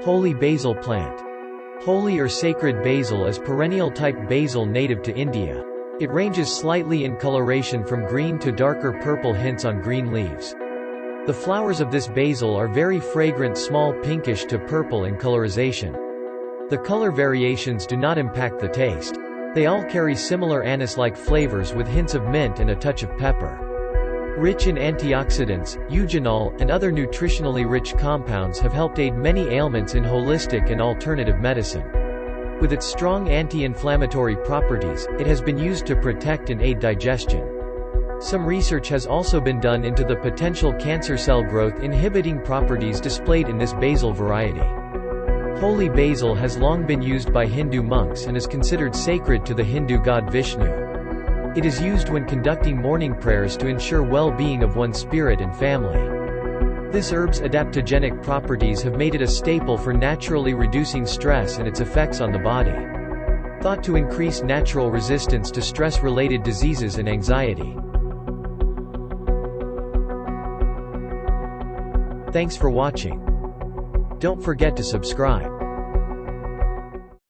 Holy basil plant. Holy or sacred basil is perennial-type basil native to India. It ranges slightly in coloration from green to darker purple, hints on green leaves. The flowers of this basil are very fragrant, small, pinkish to purple in colorization. The color variations do not impact the taste. They all carry similar anise-like flavors with hints of mint and a touch of pepper. Rich in antioxidants, eugenol, and other nutritionally rich compounds have helped aid many ailments in holistic and alternative medicine. With its strong anti-inflammatory properties, it has been used to protect and aid digestion. Some research has also been done into the potential cancer cell growth inhibiting properties displayed in this basil variety. Holy basil has long been used by Hindu monks and is considered sacred to the Hindu god Vishnu. It is used when conducting morning prayers to ensure well-being of one's spirit and family. This herb's adaptogenic properties have made it a staple for naturally reducing stress and its effects on the body. Thought to increase natural resistance to stress-related diseases and anxiety. Thanks for watching. Don't forget to subscribe.